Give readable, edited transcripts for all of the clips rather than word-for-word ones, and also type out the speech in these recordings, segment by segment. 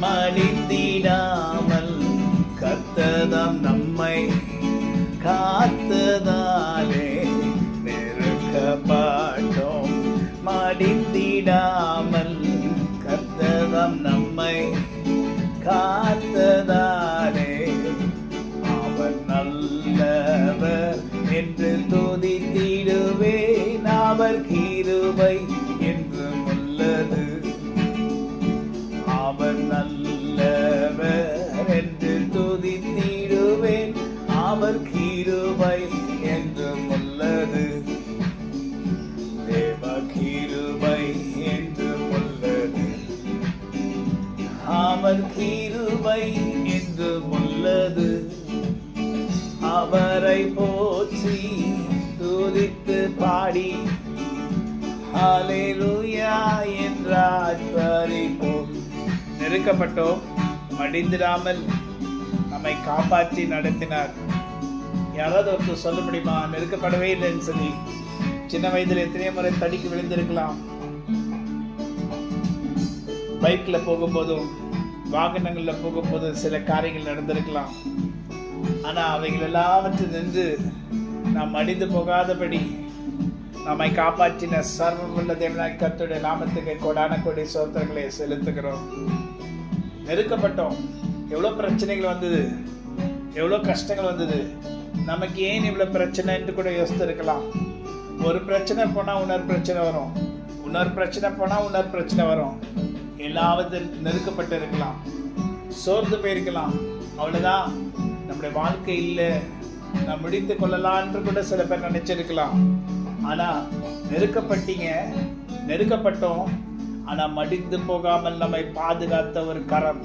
மடிந்திடாமல் கர்த்ததாம் நம்மை காத்ததாலே நெருக்கப்பட்டோம். மடிந்திடாமல் கர்த்ததாம் நம்மை காத்ததாலே அவர் நல்லவர் என்று துதித்திடுவேன். அவர் கிருபை என்றும் உள்ளது. அவர் நல்லவர் என்று துதித்திடுவேன். அவர் கிருபை என்றும் உள்ளது. தேவ கிருபை என்றும் உள்ளது. அவர் கிருபை என்றும் உள்ளது. அவரை போற்றி துதித்து பாடி ஹல்லேலூயா என்றார் பரிபோம். நெருக்கப்பட்டோம், மடிந்திடாமல் நம்மை காப்பாற்றி நடத்தினார். யாராவது ஒருத்தர் சொல்ல முடியுமா நெருக்கப்படவே இல்லைன்னு சொல்லி? சின்ன வயதில் எத்தனையோ முறை தடிக்கு விழுந்திருக்கலாம். பைக்ல போகும்போதும் வாகனங்கள்ல போகும்போதும் சில காரியங்கள் நடந்திருக்கலாம். ஆனா அவைகள் எல்லாவற்றும் நின்று நாம் மடிந்து போகாதபடி நம்மை காப்பாற்றின சர்வமுள்ள தேவனாய் கர்த்தருடைய நாமத்துக்கு கொடான கொடி சோத்திரங்களை செலுத்துகிறோம். நெருக்கப்பட்டோம், எவ்வளவு பிரச்சனைகள் வந்தது, எவ்வளவு கஷ்டங்கள் வந்தது. நமக்கு ஏன் இவ்வளவு பிரச்சனை என்று கூட யோசித்திருக்கலாம். ஒரு பிரச்சனை போனா இன்னொரு பிரச்சனை வரும், இன்னொரு பிரச்சனை போனா இன்னொரு பிரச்சனை வரும். எல்லாவது நெருக்கப்பட்டு இருக்கலாம், சோர்ந்து போயிருக்கலாம். அவ்வளவுதான், நம்முடைய வாழ்க்கை இல்லை, நாம் முடித்து கொள்ளலாம் என்று கூட சில பேர் நினைச்சிருக்கலாம். ஆனா நெருக்கப்பட்டீங்க, நெருக்கப்பட்டோம். ஆனா மடிந்து போகாமல் நம்மை பாதுகாத்த ஒரு கரம்,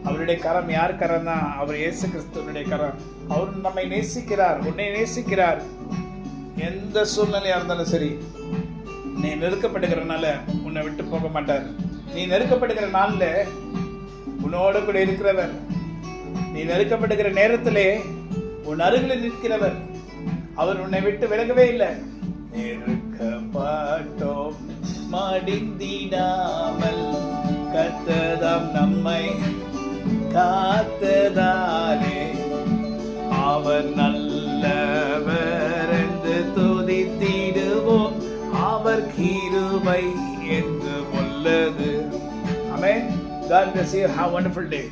அவருடைய கரம். யார் கரம் தான்? அவர் இயேசு கிறிஸ்துவனுடைய கரம். அவர் நம்மை நேசிக்கிறார், உன்னை நேசிக்கிறார். எந்த சூழ்நிலையா இருந்தாலும் சரி, நீ நெருக்கப்படுகிறனால உன்னை விட்டு போக மாட்டார். நீ நெருக்கப்படுகிற நாள்ல உன்னோடு கூட இருக்கிறவர். நீ நெருக்கப்படுகிற நேரத்திலே உன் அருகில் நிற்கிறவர். அவர் உன்னை விட்டு விலகவே இல்லை. நெருக்கப்பட்டோம், மடிந்திடாமல் கர்த்ததாம் நம்மை காத்ததாலே அவர் நல்லவர் என்று துதித்திடுவோம். அவர் கிருபை என்று உள்ளது. Amen. God bless you. Have a wonderful day.